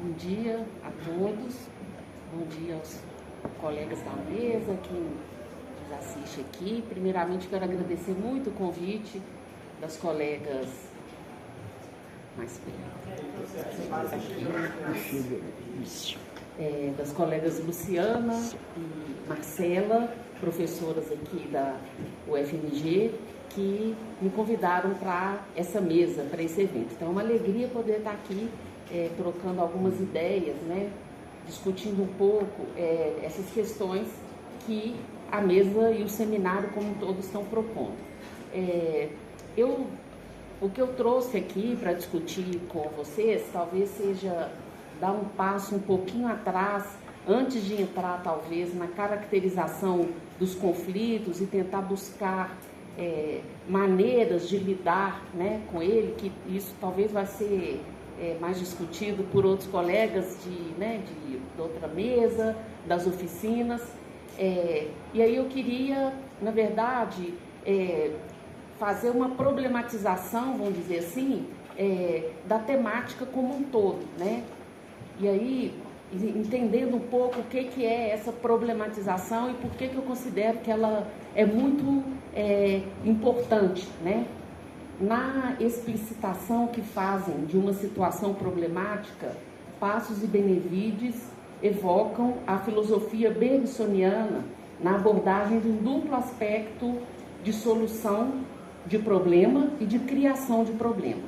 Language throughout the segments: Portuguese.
Bom dia a todos, bom dia aos colegas da mesa, quem nos assiste aqui. Primeiramente, quero agradecer muito o convite das colegas mais das colegas Luciana e Marcela, professoras aqui da UFMG, que me convidaram para essa mesa, para esse evento. Então, é uma alegria poder estar aqui trocando algumas ideias, né, discutindo um pouco essas questões que a mesa e o seminário como um todo estão propondo. O que eu trouxe aqui para discutir com vocês talvez seja dar um passo um pouquinho atrás, antes de entrar talvez na caracterização dos conflitos e tentar buscar maneiras de lidar, né, com ele, que isso talvez vai ser mais discutido por outros colegas de outra mesa, das oficinas. E aí eu queria, na verdade, fazer uma problematização, vamos dizer assim, da temática como um todo, né? E aí, entendendo um pouco o que é essa problematização e por que eu considero que ela é muito importante, né? Na explicitação que fazem de uma situação problemática, Passos e Benevides evocam a filosofia bergsoniana na abordagem de um duplo aspecto de solução de problema e de criação de problema.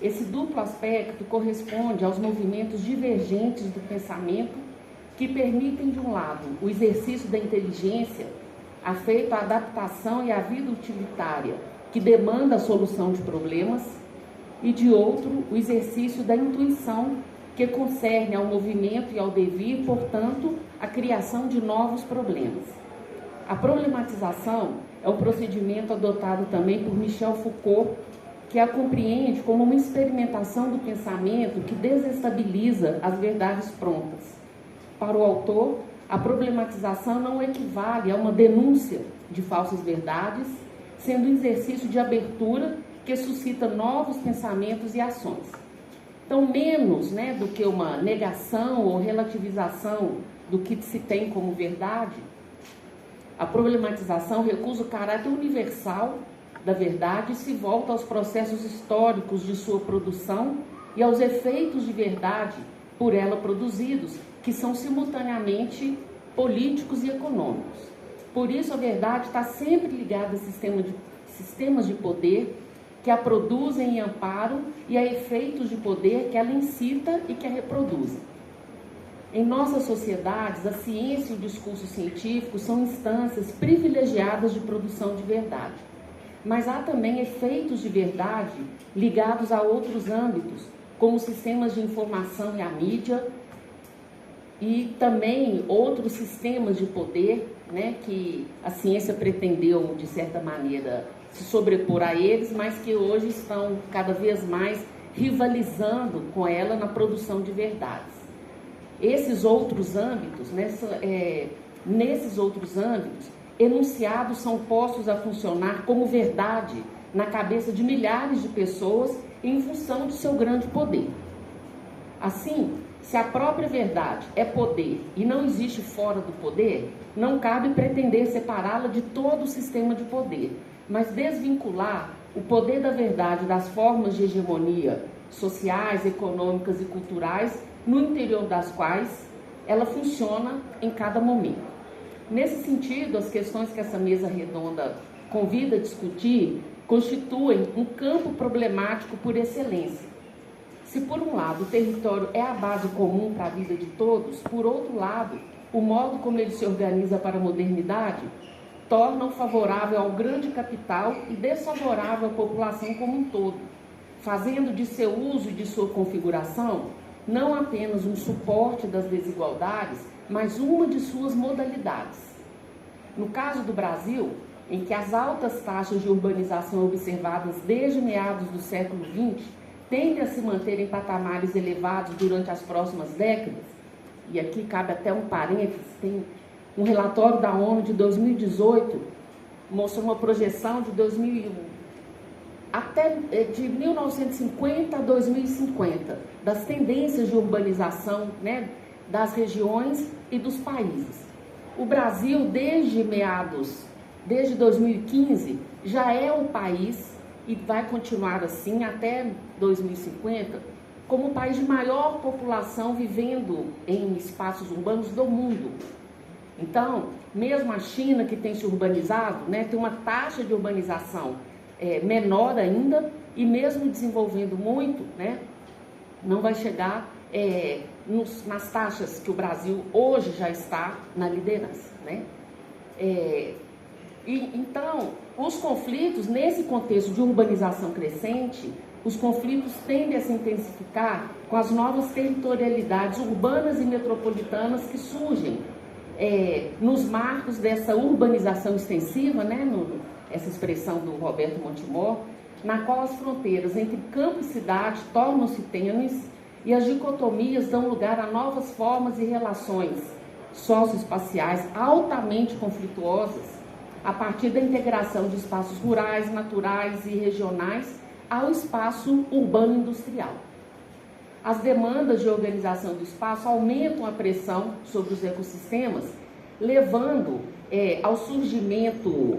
Esse duplo aspecto corresponde aos movimentos divergentes do pensamento que permitem, de um lado, o exercício da inteligência afeito à adaptação e à vida utilitária, que demanda a solução de problemas, e, de outro, o exercício da intuição, que concerne ao movimento e ao devir, portanto, a criação de novos problemas. A problematização é um procedimento adotado também por Michel Foucault, que a compreende como uma experimentação do pensamento que desestabiliza as verdades prontas. Para o autor, a problematização não equivale a uma denúncia de falsas verdades, sendo um exercício de abertura que suscita novos pensamentos e ações. Então, menos, né, do que uma negação ou relativização do que se tem como verdade, a problematização recusa o caráter universal da verdade e se volta aos processos históricos de sua produção e aos efeitos de verdade por ela produzidos, que são simultaneamente políticos e econômicos. Por isso, a verdade está sempre ligada a sistemas de poder que a produzem e amparam e a efeitos de poder que ela incita e que a reproduzem. Em nossas sociedades, a ciência e o discurso científico são instâncias privilegiadas de produção de verdade. Mas há também efeitos de verdade ligados a outros âmbitos, como sistemas de informação e a mídia, e também outros sistemas de poder, né, que a ciência pretendeu, de certa maneira, se sobrepor a eles, mas que hoje estão cada vez mais rivalizando com ela na produção de verdades. Esses outros âmbitos, nesses outros âmbitos, enunciados são postos a funcionar como verdade na cabeça de milhares de pessoas em função de seu grande poder. Assim, se a própria verdade é poder e não existe fora do poder, não cabe pretender separá-la de todo o sistema de poder, mas desvincular o poder da verdade das formas de hegemonia sociais, econômicas e culturais no interior das quais ela funciona em cada momento. Nesse sentido, as questões que essa mesa redonda convida a discutir constituem um campo problemático por excelência. Se, por um lado, o território é a base comum para a vida de todos, por outro lado, o modo como ele se organiza para a modernidade torna-o favorável ao grande capital e desfavorável à população como um todo, fazendo de seu uso e de sua configuração não apenas um suporte das desigualdades, mas uma de suas modalidades. No caso do Brasil, em que as altas taxas de urbanização observadas desde meados do século XX tendem a se manter em patamares elevados durante as próximas décadas, e aqui cabe até um parênteses, tem um relatório da ONU de 2018, mostra uma projeção de 2001 até de 1950 a 2050, das tendências de urbanização, né, das regiões e dos países. O Brasil, desde 2015, já é o país, e vai continuar assim até 2050, como o país de maior população vivendo em espaços urbanos do mundo. Então, mesmo a China, que tem se urbanizado, né, tem uma taxa de urbanização menor ainda, e mesmo desenvolvendo muito, né, não vai chegar nas taxas que o Brasil hoje já está na liderança, né? Então, os conflitos, nesse contexto de urbanização crescente, os conflitos tendem a se intensificar com as novas territorialidades urbanas e metropolitanas que surgem nos marcos dessa urbanização extensiva, né, essa expressão do Roberto Montemor, na qual as fronteiras entre campo e cidade tornam-se tênues e as dicotomias dão lugar a novas formas e relações socioespaciais altamente conflituosas a partir da integração de espaços rurais, naturais e regionais ao espaço urbano industrial. As demandas de organização do espaço aumentam a pressão sobre os ecossistemas, levando ao surgimento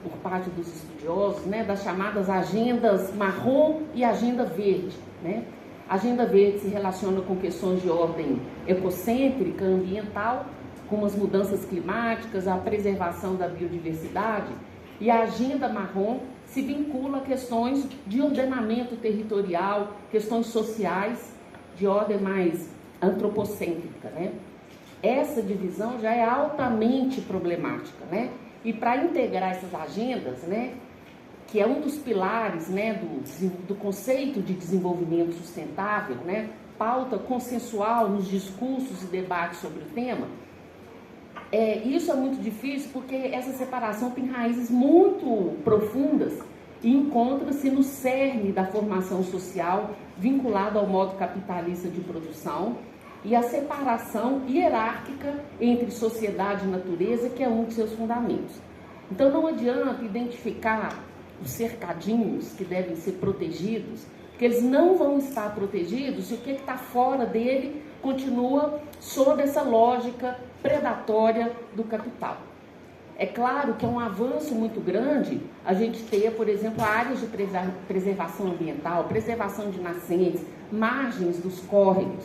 por parte dos estudiosos, né, das chamadas agendas marrom e agenda verde, né? A agenda verde se relaciona com questões de ordem ecocêntrica, ambiental, como as mudanças climáticas, a preservação da biodiversidade, e a agenda marrom se vincula a questões de ordenamento territorial, questões sociais de ordem mais antropocêntrica, né? Essa divisão já é altamente problemática, né? E para integrar essas agendas, né, que é um dos pilares, né, do conceito de desenvolvimento sustentável, né, pauta consensual nos discursos e debates sobre o tema, isso é muito difícil porque essa separação tem raízes muito profundas e encontra-se no cerne da formação social vinculada ao modo capitalista de produção e a separação hierárquica entre sociedade e natureza, que é um de seus fundamentos. Então não adianta identificar os cercadinhos que devem ser protegidos, porque eles não vão estar protegidos se o que está fora dele continua sob essa lógica predatória do capital. É claro que é um avanço muito grande a gente ter, por exemplo, áreas de preservação ambiental, preservação de nascentes, margens dos córregos,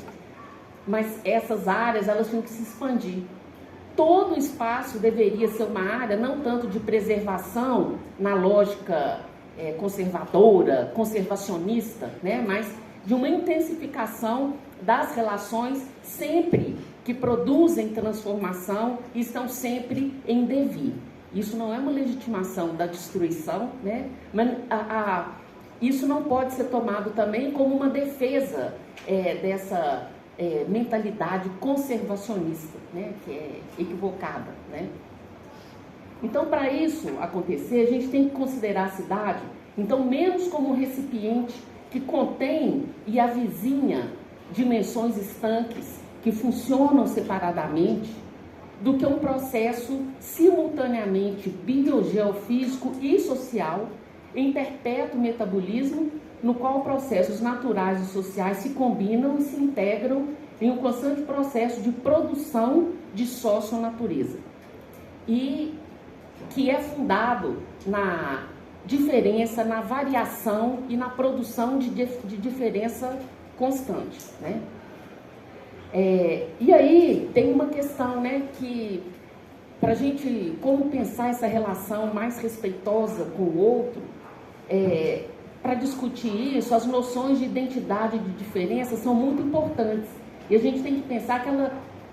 mas essas áreas elas têm que se expandir. Todo o espaço deveria ser uma área não tanto de preservação na lógica conservadora, conservacionista, né, mas de uma intensificação das relações sempre que produzem transformação e estão sempre em devir. Isso não é uma legitimação da destruição, né, mas isso não pode ser tomado também como uma defesa dessa mentalidade conservacionista, né, que é equivocada, né? Então, para isso acontecer, a gente tem que considerar a cidade, então, menos como um recipiente que contém e avizinha dimensões estanques que funcionam separadamente, do que um processo simultaneamente biogeofísico e social em perpétuo metabolismo, no qual processos naturais e sociais se combinam e se integram em um constante processo de produção de socio-natureza, e que é fundado na diferença, na variação e na produção de diferença constante, né? E aí tem uma questão, né, que para a gente, como pensar essa relação mais respeitosa com o outro, para discutir isso, as noções de identidade e de diferença são muito importantes. E a gente tem que pensar que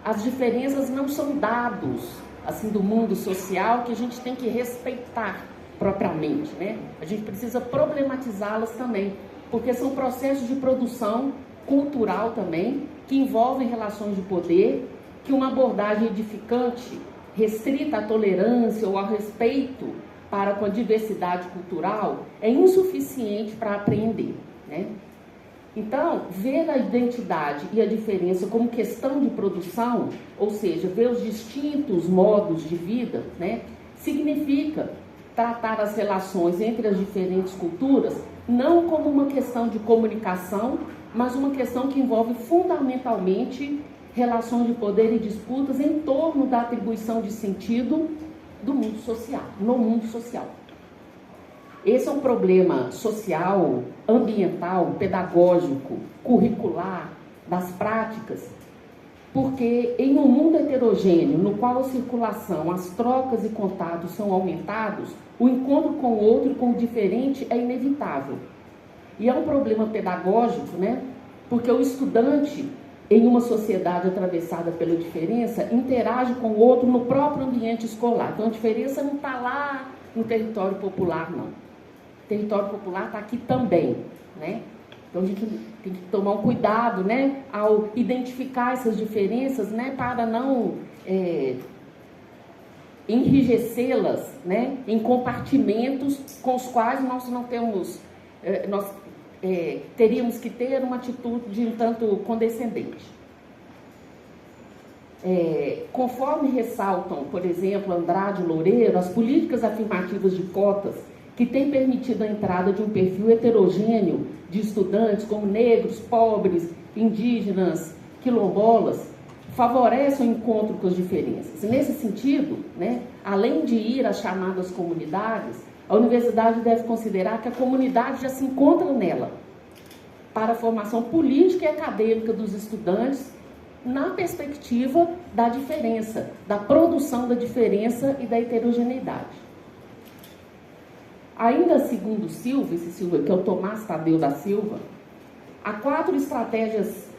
as diferenças não são dados assim, do mundo social que a gente tem que respeitar propriamente, né? A gente precisa problematizá-las também, porque são processos de produção cultural também, que envolvem relações de poder, que uma abordagem edificante, restrita à tolerância ou ao respeito para com a diversidade cultural, é insuficiente para apreender, né? Então, ver a identidade e a diferença como questão de produção, ou seja, ver os distintos modos de vida, né, significa tratar as relações entre as diferentes culturas não como uma questão de comunicação, mas uma questão que envolve fundamentalmente relações de poder e disputas em torno da atribuição de sentido do mundo social, no mundo social. Esse é um problema social, ambiental, pedagógico, curricular, das práticas, porque em um mundo heterogêneo, no qual a circulação, as trocas e contatos são aumentados, o encontro com o outro e com o diferente é inevitável. E é um problema pedagógico, né? Porque o estudante, em uma sociedade atravessada pela diferença, interage com o outro no próprio ambiente escolar. Então a diferença não está lá no território popular, não. O território popular está aqui também, né? Então a gente tem que tomar um cuidado, né, ao identificar essas diferenças, né, para não enrijecê-las, né, em compartimentos com os quais nós não temos, teríamos que ter uma atitude um tanto condescendente. Conforme ressaltam, por exemplo, Andrade e Loureiro, as políticas afirmativas de cotas que têm permitido a entrada de um perfil heterogêneo de estudantes como negros, pobres, indígenas, quilombolas, favorecem o encontro com as diferenças. Nesse sentido, né, além de ir às chamadas comunidades, a universidade deve considerar que a comunidade já se encontra nela, para a formação política e acadêmica dos estudantes, na perspectiva da diferença, da produção da diferença e da heterogeneidade. Ainda segundo Silva, que é o Tomás Tadeu da Silva, há 4 estratégias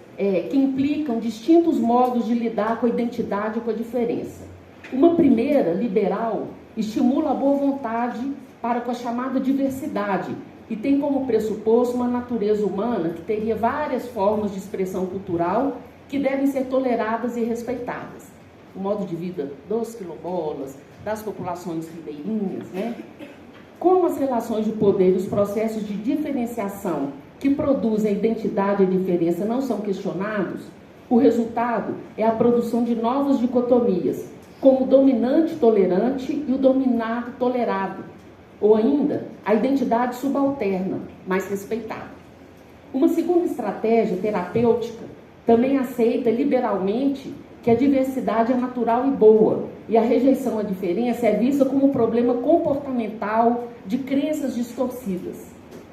que implicam distintos modos de lidar com a identidade e com a diferença. Uma primeira, liberal, estimula a boa vontade para com a chamada diversidade e tem como pressuposto uma natureza humana que teria várias formas de expressão cultural que devem ser toleradas e respeitadas. O modo de vida dos quilombolas, das populações ribeirinhas, né? Como as relações de poder e os processos de diferenciação que produzem a identidade e a diferença não são questionados, o resultado é a produção de novas dicotomias, como o dominante tolerante e o dominado tolerado, ou ainda a identidade subalterna, mais respeitada. Uma segunda estratégia terapêutica também aceita liberalmente que a diversidade é natural e boa, e a rejeição à diferença é vista como um problema comportamental de crenças distorcidas.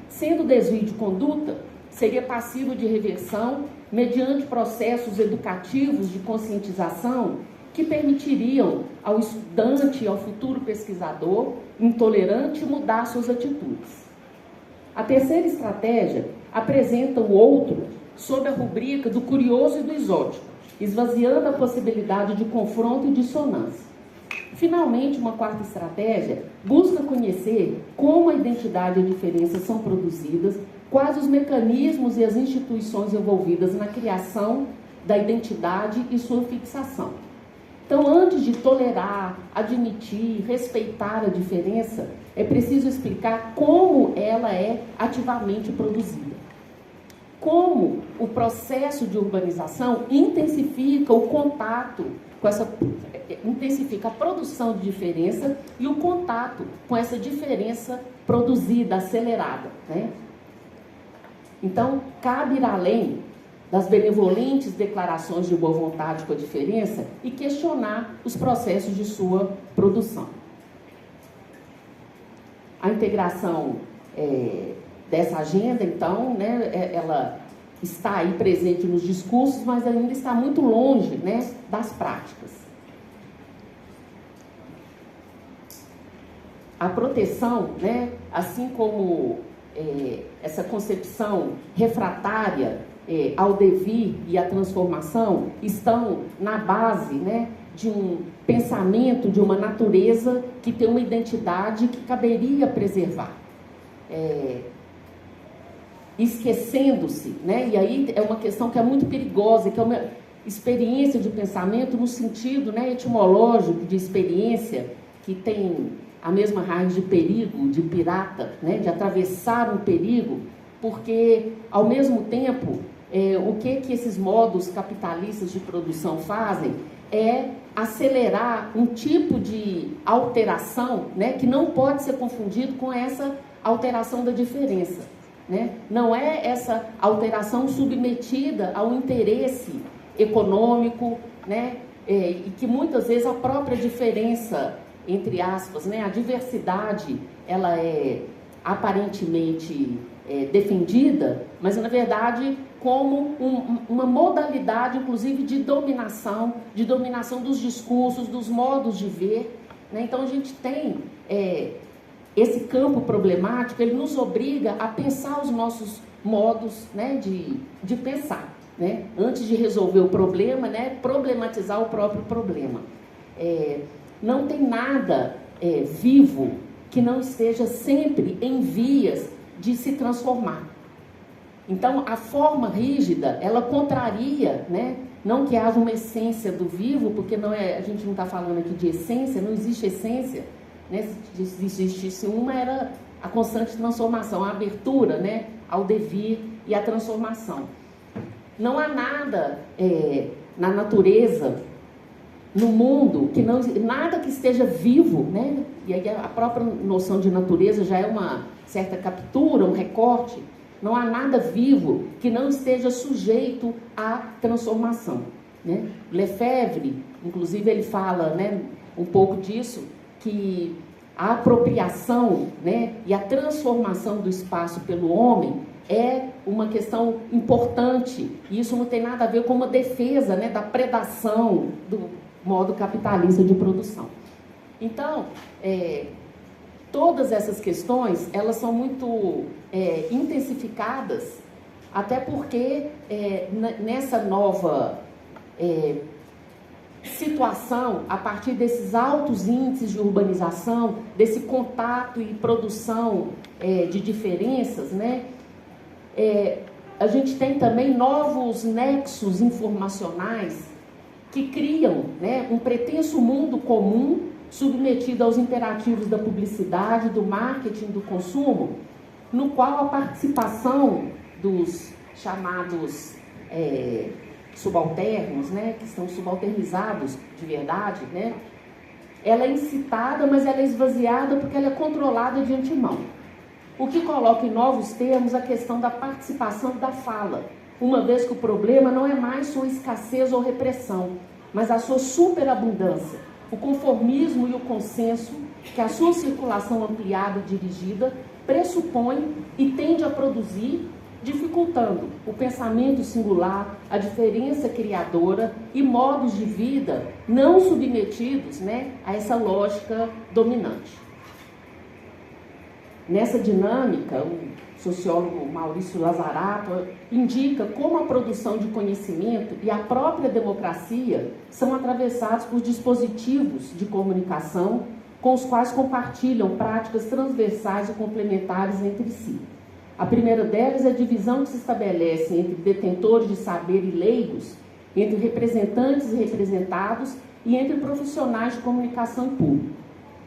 Sendo desvio de conduta, seria passível de reversão mediante processos educativos de conscientização que permitiriam ao estudante e ao futuro pesquisador intolerante mudar suas atitudes. A terceira estratégia apresenta o outro sob a rubrica do curioso e do exótico, esvaziando a possibilidade de confronto e dissonância. Finalmente, uma quarta estratégia busca conhecer como a identidade e a diferença são produzidas, quais os mecanismos e as instituições envolvidas na criação da identidade e sua fixação. Então, antes de tolerar, admitir, respeitar a diferença, é preciso explicar como ela é ativamente produzida. Como o processo de urbanização intensifica o contato com intensifica a produção de diferença e o contato com essa diferença produzida, acelerada, né? Então, cabe ir além das benevolentes declarações de boa vontade com a diferença e questionar os processos de sua produção. A integração dessa agenda, então, né, ela está aí presente nos discursos, mas ainda está muito longe, né, das práticas. A proteção, né, assim como essa concepção refratária ao devir e à transformação, estão na base, né, de um pensamento, de uma natureza que tem uma identidade que caberia preservar. Esquecendo-se, né? E aí é uma questão que é muito perigosa, que é uma experiência de pensamento no sentido, né, etimológico de experiência, que tem a mesma raiz de perigo, de pirata, né, de atravessar um perigo, porque, ao mesmo tempo, o que esses modos capitalistas de produção fazem é acelerar um tipo de alteração, né, que não pode ser confundido com essa alteração da diferença, né? Não é essa alteração submetida ao interesse econômico, né, e que muitas vezes a própria diferença, entre aspas, né, a diversidade, ela é aparentemente defendida, mas na verdade como uma modalidade, inclusive, de dominação dos discursos, dos modos de ver, né? Então a gente tem esse campo problemático, ele nos obriga a pensar os nossos modos, né, de pensar, né? Antes de resolver o problema, né, problematizar o próprio problema. Não tem nada vivo que não esteja sempre em vias de se transformar. Então, a forma rígida, ela contraria, né? Não que haja uma essência do vivo, porque não a gente não está falando aqui de essência, não existe essência, né? Se existisse uma, era a constante transformação, a abertura, né, ao devir e à transformação. Não há nada na natureza, no mundo, nada que esteja vivo, né? E aí a própria noção de natureza já é uma certa captura, um recorte. Não há nada vivo que não esteja sujeito à transformação, né? Lefebvre, inclusive, ele fala, né, um pouco disso, que a apropriação, né, e a transformação do espaço pelo homem é uma questão importante. E isso não tem nada a ver com uma defesa, né, da predação do modo capitalista de produção. Então, todas essas questões, elas são muito intensificadas, até porque nessa nova situação, a partir desses altos índices de urbanização, desse contato e produção de diferenças, né, a gente tem também novos nexos informacionais que criam, né, um pretenso mundo comum submetido aos imperativos da publicidade, do marketing, do consumo, no qual a participação dos chamados subalternos, né, que estão subalternizados de verdade, né, ela é incitada, mas ela é esvaziada porque ela é controlada de antemão. O que coloca em novos termos a questão da participação da fala, uma vez que o problema não é mais sua escassez ou repressão, mas a sua superabundância, o conformismo e o consenso que a sua circulação ampliada e dirigida pressupõe e tende a produzir, dificultando o pensamento singular, a diferença criadora e modos de vida não submetidos, né, a essa lógica dominante. Nessa dinâmica, o sociólogo Maurício Lazarato indica como a produção de conhecimento e a própria democracia são atravessados por dispositivos de comunicação com os quais compartilham práticas transversais e complementares entre si. A primeira delas é a divisão que se estabelece entre detentores de saber e leigos, entre representantes e representados e entre profissionais de comunicação e público.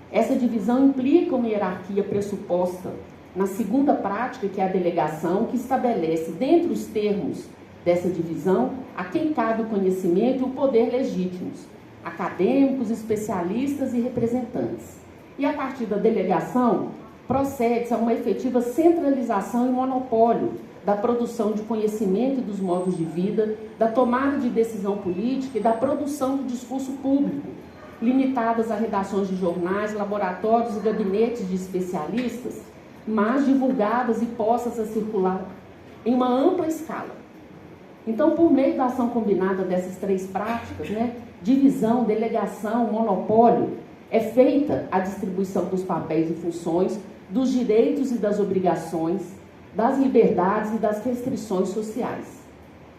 Essa divisão implica uma hierarquia pressuposta na segunda prática, que é a delegação, que estabelece, dentre os termos dessa divisão, a quem cabe o conhecimento e o poder legítimos, acadêmicos, especialistas e representantes. E a partir da delegação, procede-se a uma efetiva centralização e monopólio da produção de conhecimento e dos modos de vida, da tomada de decisão política e da produção do discurso público, limitadas a redações de jornais, laboratórios e gabinetes de especialistas, mas divulgadas e postas a circular em uma ampla escala. Então, por meio da ação combinada dessas três práticas, né, divisão, delegação, monopólio, é feita a distribuição dos papéis e funções, dos direitos e das obrigações, das liberdades e das restrições sociais.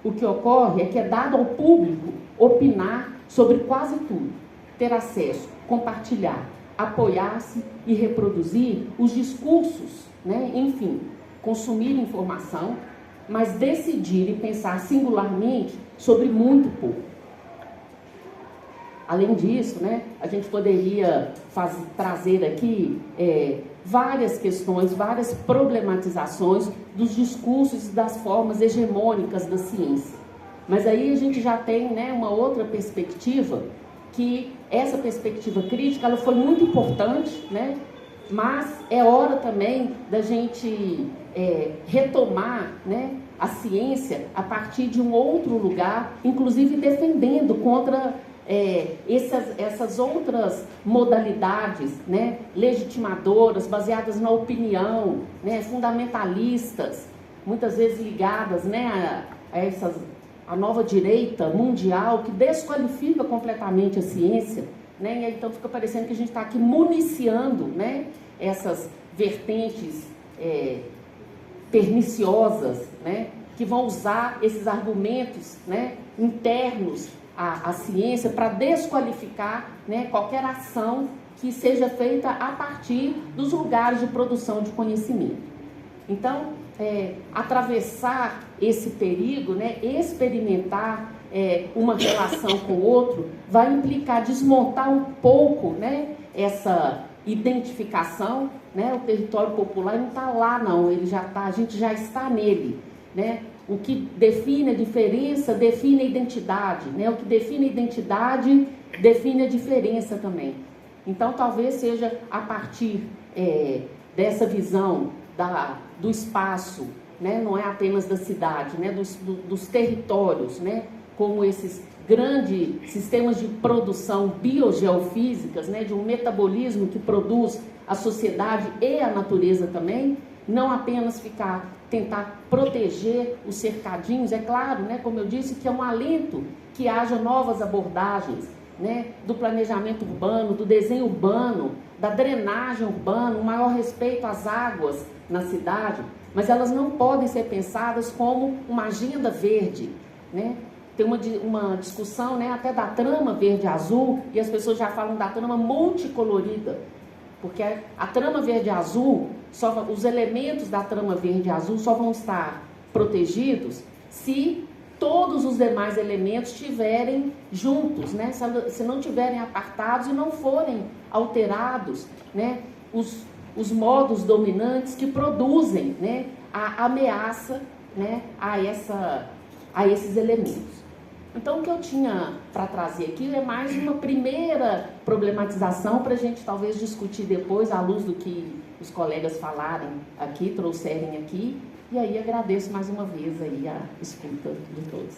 O que ocorre é que é dado ao público opinar sobre quase tudo, ter acesso, compartilhar, apoiar-se e reproduzir os discursos, né? Enfim, consumir informação, mas decidir e pensar singularmente sobre muito pouco. Além disso, né, a gente poderia trazer aqui várias questões, várias problematizações dos discursos e das formas hegemônicas da ciência. Mas aí a gente já tem, né, uma outra perspectiva, que essa perspectiva crítica ela foi muito importante, né, mas é hora também da gente retomar, né, a ciência a partir de um outro lugar, inclusive defendendo contra essas outras modalidades, né, legitimadoras, baseadas na opinião, né, fundamentalistas, muitas vezes ligadas, né, a nova direita mundial, que desqualifica completamente a ciência, né, e aí, então fica parecendo que a gente está aqui municiando, né, essas vertentes perniciosas, né, que vão usar esses argumentos, né, internos à ciência para desqualificar, né, qualquer ação que seja feita a partir dos lugares de produção de conhecimento. Então, atravessar esse perigo, né, experimentar uma relação com o outro, vai implicar desmontar um pouco, né, essa identificação, né, o território popular não está lá não, ele já tá, a gente já está nele, né? O que define a diferença define a identidade, né? O que define a identidade define a diferença também. Então talvez seja a partir dessa visão do espaço, né? Não é apenas da cidade, né? Dos territórios, né? Como esses grandes sistemas de produção biogeofísicas, né, de um metabolismo que produz a sociedade e a natureza também, não apenas tentar proteger os cercadinhos, é claro, né, como eu disse, que é um alento que haja novas abordagens, né, do planejamento urbano, do desenho urbano, da drenagem urbana, um maior respeito às águas na cidade, mas elas não podem ser pensadas como uma agenda verde, né? Tem uma discussão, né, até da trama verde-azul, e as pessoas já falam da trama multicolorida, porque a trama verde-azul, os elementos da trama verde-azul só vão estar protegidos se todos os demais elementos estiverem juntos, né, se não estiverem apartados e não forem alterados, né, os modos dominantes que produzem, né, a ameaça, né, a esses elementos. Então, o que eu tinha para trazer aqui é mais uma primeira problematização para a gente talvez discutir depois, à luz do que os colegas falarem aqui, trouxerem aqui. E aí agradeço mais uma vez aí a escuta de todos.